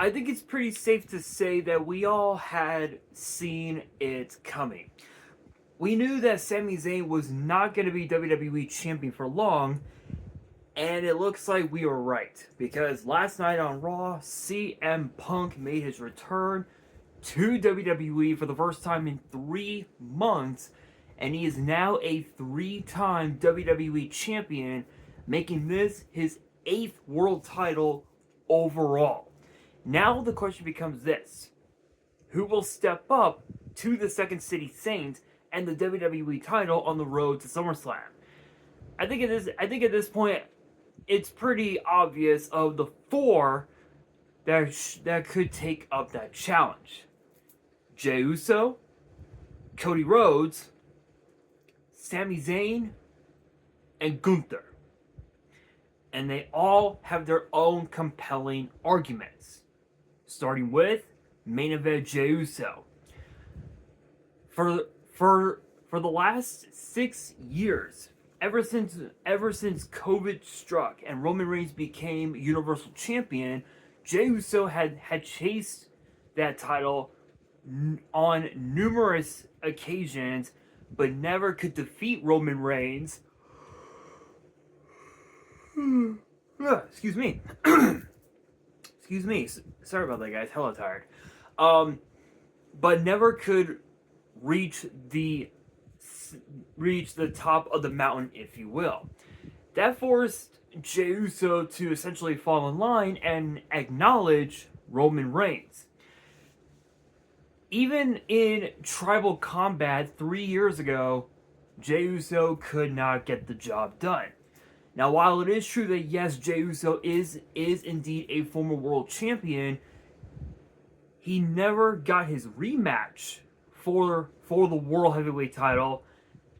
I think it's pretty safe to say that we all had seen it coming. We knew that Sami Zayn was not going to be WWE champion for long, and it looks like we were right. Because last night on Raw, CM Punk made his return to WWE for the first time in 3 months, and he is now a 3-time WWE champion, making this his 8th world title overall. Now the question becomes this: who will step up to the Second City Saints and the WWE title on the road to SummerSlam? I think at this point, it's pretty obvious of the four that could take up that challenge: Jey Uso, Cody Rhodes, Sami Zayn, and Gunther. And they all have their own compelling arguments. Starting with main event Jey Uso. For the last 6 years, ever since COVID struck and Roman Reigns became Universal Champion, Jey Uso had chased that title on numerous occasions, but never could defeat Roman Reigns. Excuse me. Excuse me. Sorry about that, guys. Hella tired. But never could reach the top of the mountain, if you will. That forced Jey Uso to essentially fall in line and acknowledge Roman Reigns. Even in Tribal Combat 3 years ago, Jey Uso could not get the job done. Now, while it is true that yes, Jey Uso is indeed a former world champion, he never got his rematch for the World Heavyweight title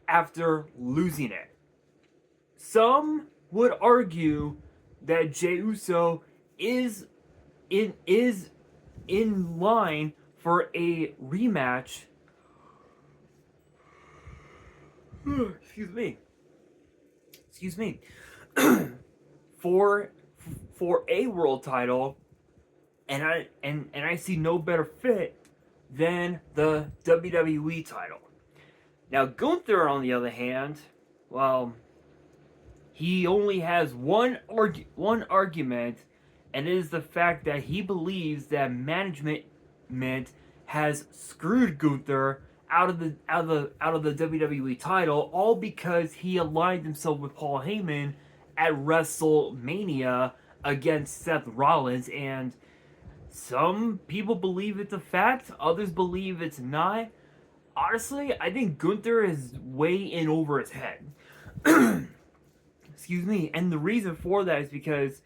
after losing it. Some would argue that Jey Uso is in line for a rematch. Excuse me. for a world title, and I see no better fit than the WWE title. Now Gunther, on the other hand, well, he only has one argument, and it is the fact that he believes that management has screwed Gunther out of the WWE title, all because he aligned himself with Paul Heyman at WrestleMania against Seth Rollins. And some people believe it's a fact, others believe it's not. Honestly, I think Gunther is way in over his head. Excuse me. And the reason for that is because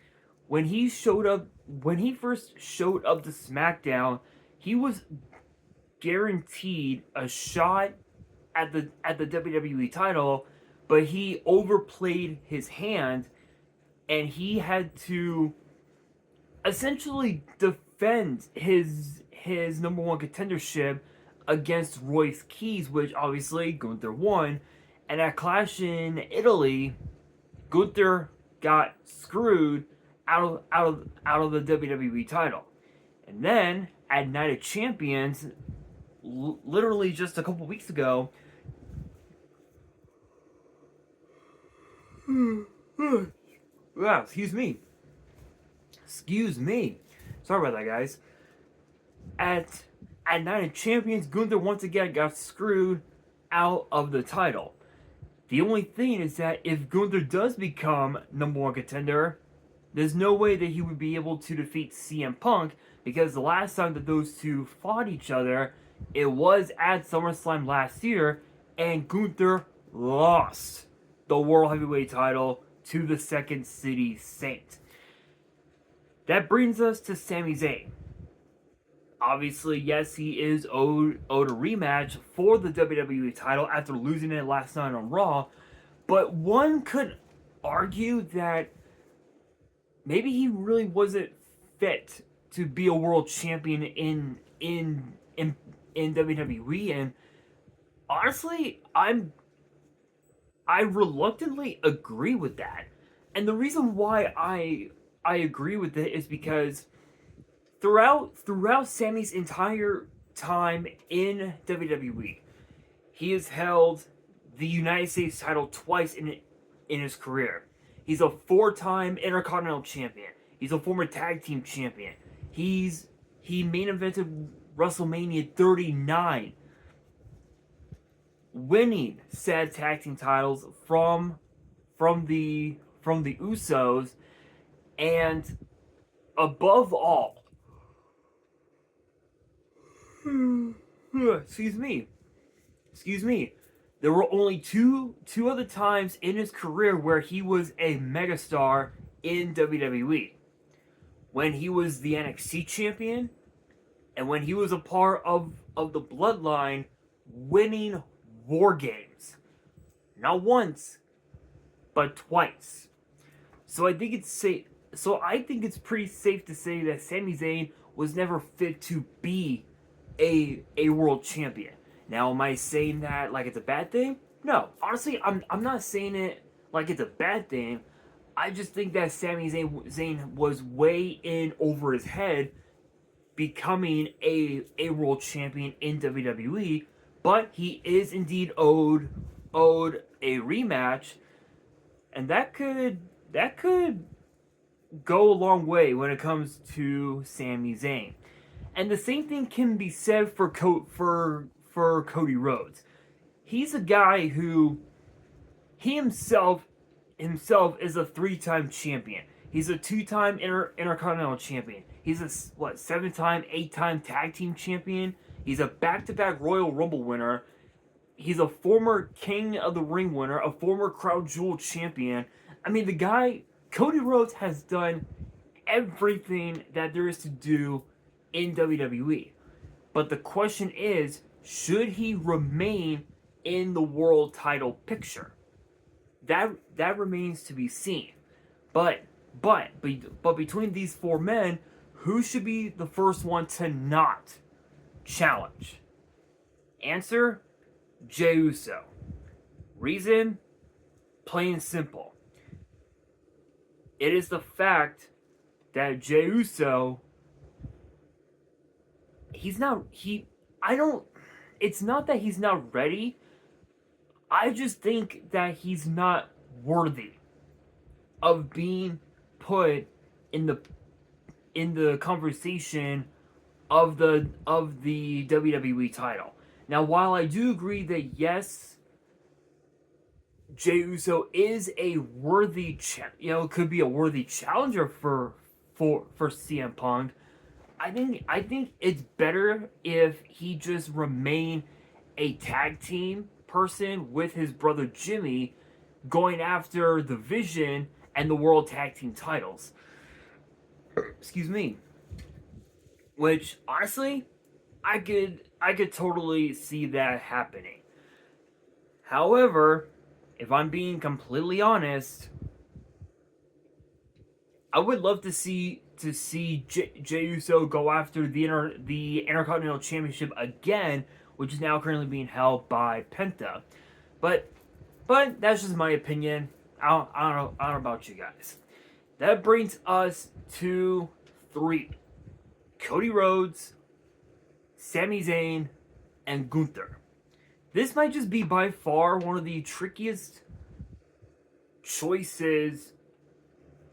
when he first showed up to SmackDown, he was guaranteed a shot at the WWE title, but he overplayed his hand, and he had to essentially defend his number one contendership against Royce Keys, which obviously Gunther won. And at Clash in Italy, Gunther got screwed out of the WWE title. And then at Night of Champions, literally just a couple weeks ago, wow, excuse me. Sorry about that, guys. At Night of Champions, Gunther once again got screwed out of the title. The only thing is that if Gunther does become number one contender, there's no way that he would be able to defeat CM Punk, because the last time that those two fought each other, it was at SummerSlam last year, and Gunther lost the World Heavyweight title to the Second City Saint. That brings us to Sami Zayn. Obviously, yes, he is owed a rematch for the WWE title after losing it last night on Raw, but one could argue that maybe he really wasn't fit to be a world champion in WWE, and honestly, I reluctantly agree with that. And the reason why I agree with it is because throughout Sammy's entire time in WWE, he has held the United States title twice in his career. He's a 4-time Intercontinental Champion. He's a former Tag Team Champion. He main evented WrestleMania 39, winning said tag team titles from the Usos, and above all, excuse me, there were only two other times in his career where he was a megastar in WWE. When he was the NXT champion, and when he was a part of the Bloodline, winning War Games. Not once, but twice. So I think it's pretty safe to say that Sami Zayn was never fit to be a world champion. Now, am I saying that like it's a bad thing? No. Honestly, I'm not saying it like it's a bad thing. I just think that Sami Zayn was way in over his head becoming a world champion in WWE, but he is indeed owed a rematch, and that could go a long way when it comes to Sami Zayn. And the same thing can be said for Cody Rhodes. He's a guy who he himself is a 3-time champion. He's a 2-time Intercontinental champion. He's a 7-time, 8-time tag team champion. He's a back-to-back Royal Rumble winner. He's a former King of the Ring winner, a former Crown Jewel champion. I mean, the guy, Cody Rhodes, has done everything that there is to do in WWE. But the question is, should he remain in the world title picture? That remains to be seen. But between these 4 men, who should be the first one to not challenge? Answer: Jey Uso. Reason? Plain and simple. It is the fact that Jey Uso, it's not that he's not ready. I just think that he's not worthy of being put in the conversation of the WWE title. Now, while I do agree that yes, Jey Uso is a worthy, could be a worthy challenger for CM Punk, I think it's better if he just remain a tag team person with his brother Jimmy, going after the Vision and the World Tag Team titles. Excuse me. Which, honestly, I could totally see that happening. However, if I'm being completely honest, I would love to see Jey Uso go after the Intercontinental Championship again, which is now currently being held by Penta. But that's just my opinion. I don't know about you guys. That brings us to 3. Cody Rhodes, Sami Zayn, and Gunther. This might just be by far one of the trickiest choices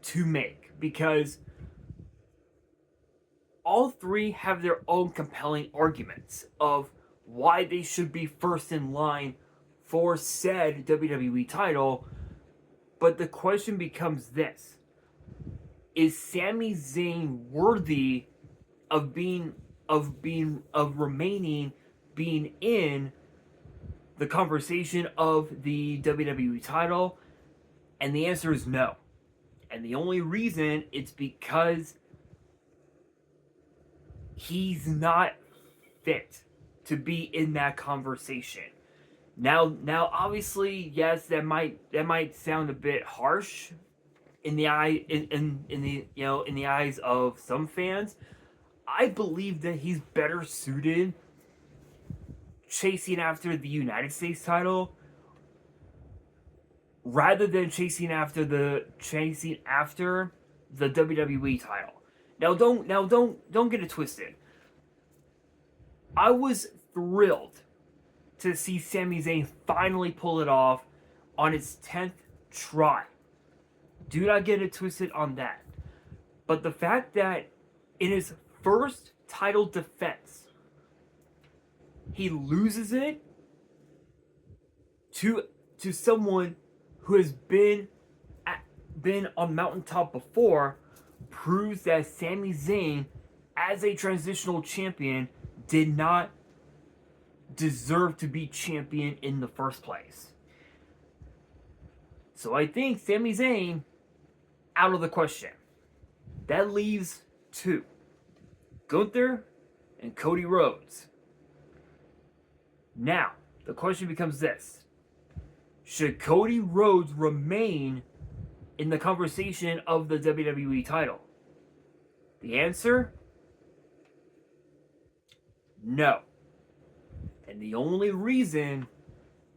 to make, because all 3 have their own compelling arguments of why they should be first in line for said WWE title. But the question becomes this: is Sami Zayn worthy of remaining being in the conversation of the WWE title? And the answer is no. And the only reason, it's because he's not fit to be in that conversation. Now, obviously, yes, that might sound a bit harsh in the eyes of some fans. I believe that he's better suited chasing after the United States title rather than chasing after the WWE title. Don't get it twisted. I was thrilled to see Sami Zayn finally pull it off on its 10th try. Do not get it twisted on that. But the fact that in his first title defense, he loses it to someone who has been on mountaintop before proves that Sami Zayn, as a transitional champion, did not deserve to be champion in the first place. So I think Sami Zayn out of the question. That leaves two: Gunther and Cody Rhodes. Now, the question becomes this: should Cody Rhodes remain in the conversation of the WWE title? The answer? No. And the only reason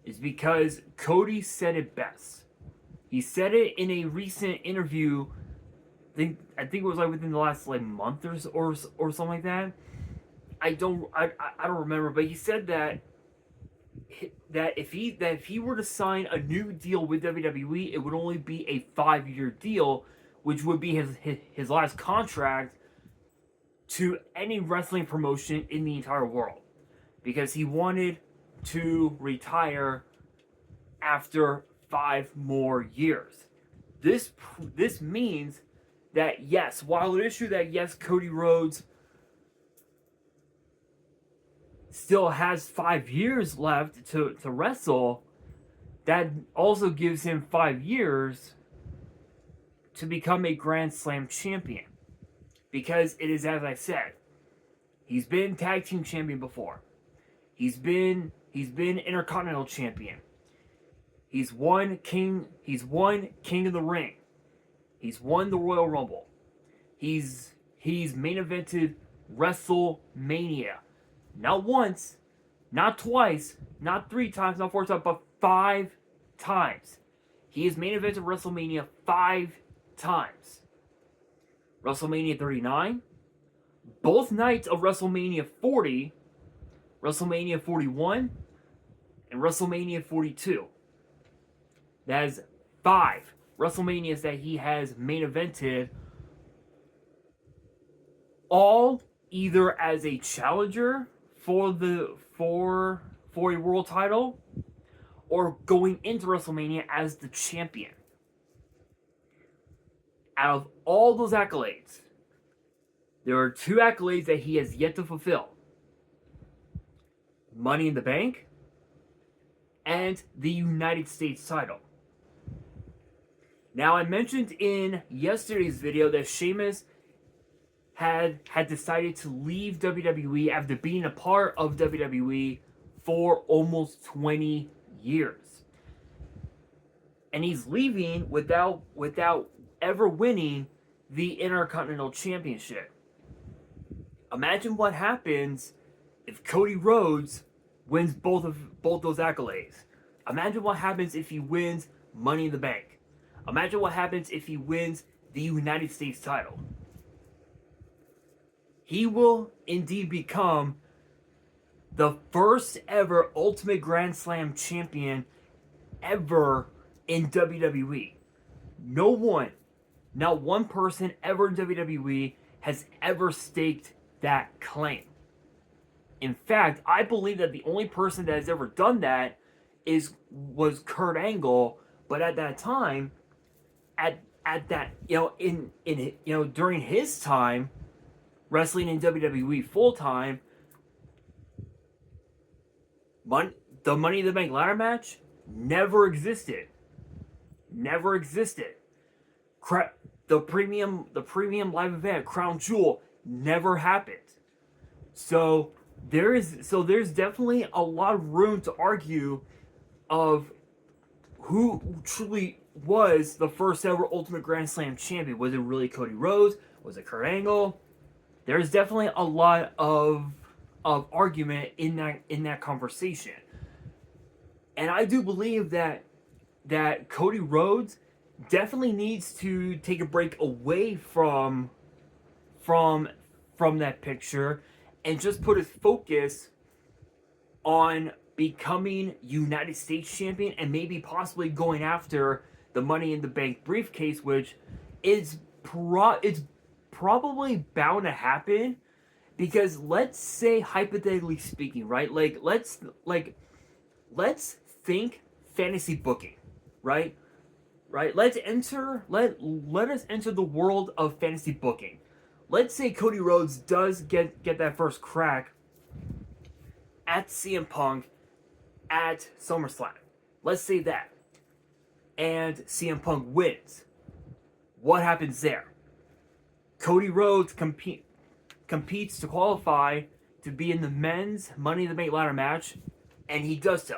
is because Cody said it best. He said it in a recent interview. I think it was like within the last month or something like that. I don't remember, but he said that if he were to sign a new deal with WWE, it would only be a 5-year deal, which would be his last contract to any wrestling promotion in the entire world, because he wanted to retire after 5 more years. This means that yes, while it is true that yes, Cody Rhodes still has 5 years left to wrestle, that also gives him 5 years to become a Grand Slam champion. Because it is, as I said, he's been tag team champion before. He's been Intercontinental champion. He's won King of the Ring. He's won the Royal Rumble. He's main evented WrestleMania. Not once, not twice, not 3 times, not 4 times, but 5 times. He has main evented WrestleMania 5 times. WrestleMania 39, both nights of WrestleMania 40, WrestleMania 41, and WrestleMania 42. That is 5 WrestleManias that he has main evented, all either as a challenger for a world title, or going into WrestleMania as the champion. Out of all those accolades, there are 2 accolades that he has yet to fulfill: Money in the Bank and the United States title. Now, I mentioned in yesterday's video that Sheamus had decided to leave WWE after being a part of WWE for almost 20 years. And he's leaving without ever winning the Intercontinental Championship. Imagine what happens if Cody Rhodes wins both those accolades. Imagine what happens if he wins Money in the Bank. Imagine what happens if he wins the United States title. He will indeed become the first ever Ultimate Grand Slam champion ever in WWE. No one, not one person ever in WWE has ever staked that claim. In fact, I believe that the only person that has ever done that was Kurt Angle, but at that time, during his time wrestling in WWE full time, the Money in the Bank ladder match never existed. Never existed. The premium live event, Crown Jewel, never happened. So there's definitely a lot of room to argue of who truly was the first ever Ultimate Grand Slam champion. Was it really Cody Rhodes? Was it Kurt Angle? There's definitely a lot of argument in that conversation. And I do believe that Cody Rhodes definitely needs to take a break away from from that picture and just put his focus on becoming United States champion and maybe possibly going after the Money in the Bank briefcase, which is it's probably bound to happen. Because let's say, hypothetically speaking, right? Let's think fantasy booking, right? Right? Let us enter the world of fantasy booking. Let's say Cody Rhodes does get that first crack at CM Punk at SummerSlam. Let's say that. And CM Punk wins. What happens there? Cody Rhodes competes to qualify to be in the men's Money in the Bank ladder match, and he does so.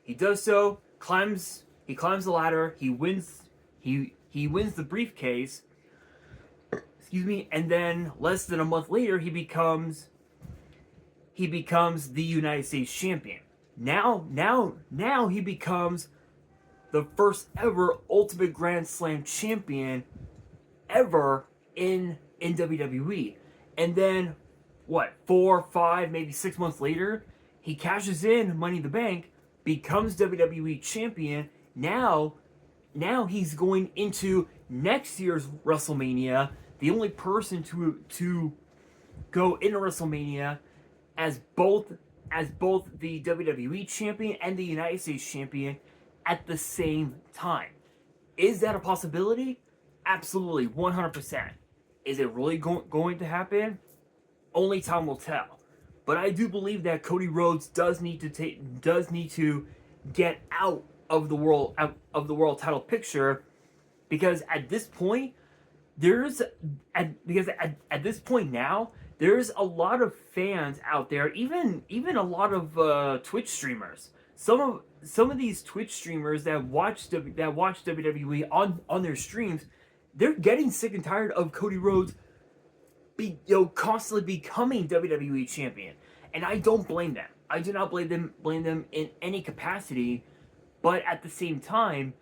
He climbs the ladder, he wins the briefcase, excuse me, and then less than a month later he becomes the United States champion. Now he becomes the first ever Ultimate Grand Slam champion ever in WWE. And then, 4, 5, maybe 6 months later, he cashes in Money in the Bank, becomes WWE champion. Now he's going into next year's WrestleMania, the only person to go into WrestleMania as both the WWE champion and the United States champion at the same time. Is that a possibility? Absolutely, 100%. Is it really going to happen? Only time will tell. But I do believe that Cody Rhodes does need to get out of the world title picture, because at this point now there's a lot of fans out there, even a lot of Twitch streamers. Some of these Twitch streamers that watch WWE on their streams, they're getting sick and tired of Cody Rhodes constantly becoming WWE champion. And I don't blame them. I do not blame them in any capacity. But at the same time,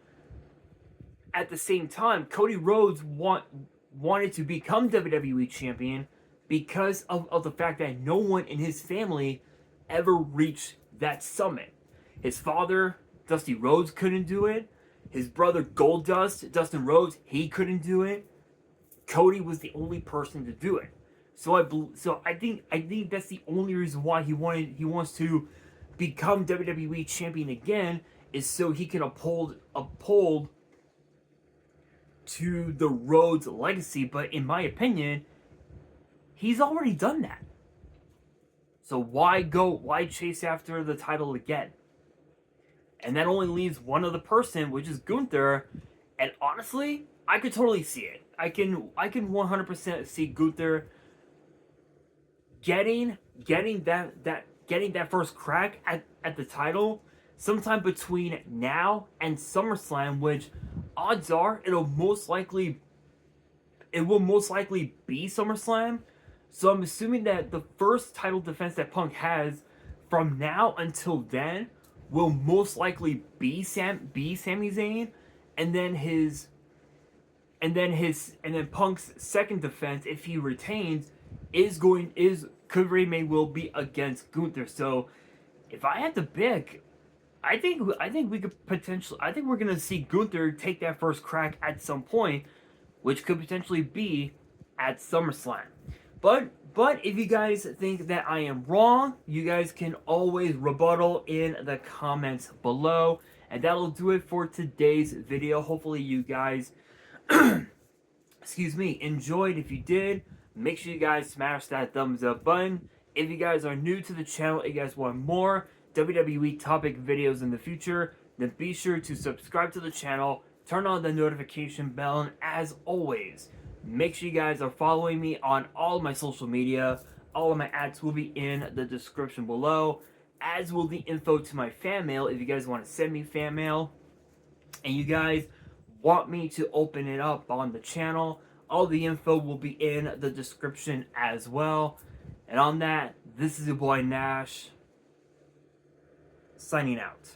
Cody Rhodes wanted to become WWE champion because of the fact that no one in his family ever reached that summit. His father, Dusty Rhodes, couldn't do it. His brother Goldust, Dustin Rhodes, he couldn't do it. Cody was the only person to do it. So I think that's the only reason why he wants to become WWE champion again, is so he can uphold to the Rhodes legacy. But in my opinion, he's already done that. So why chase after the title again? And that only leaves one other person, which is Gunther. And honestly, I could totally see it. I can 100% see Gunther getting that first crack at the title sometime between now and SummerSlam, which odds are it will most likely be SummerSlam. So I'm assuming that the first title defense that Punk has from now until then will most likely be Sami Zayn, and then Punk's second defense, if he retains, could very may will be against Gunther. So if I had to pick, I think we could potentially, I think we're gonna see Gunther take that first crack at some point, which could potentially be at SummerSlam. But if you guys think that I am wrong, you guys can always rebuttal in the comments below. And that'll do it for today's video. Hopefully you guys enjoyed. If you did, make sure you guys smash that thumbs up button. If you guys are new to the channel and you guys want more WWE topic videos in the future, then be sure to subscribe to the channel, turn on the notification bell, and as always, make sure you guys are following me on all of my social media. All of my ads will be in the description below, as will the info to my fan mail if you guys want to send me fan mail. And you guys want me to open it up on the channel, all the info will be in the description as well. And on that, this is your boy Nash, signing out.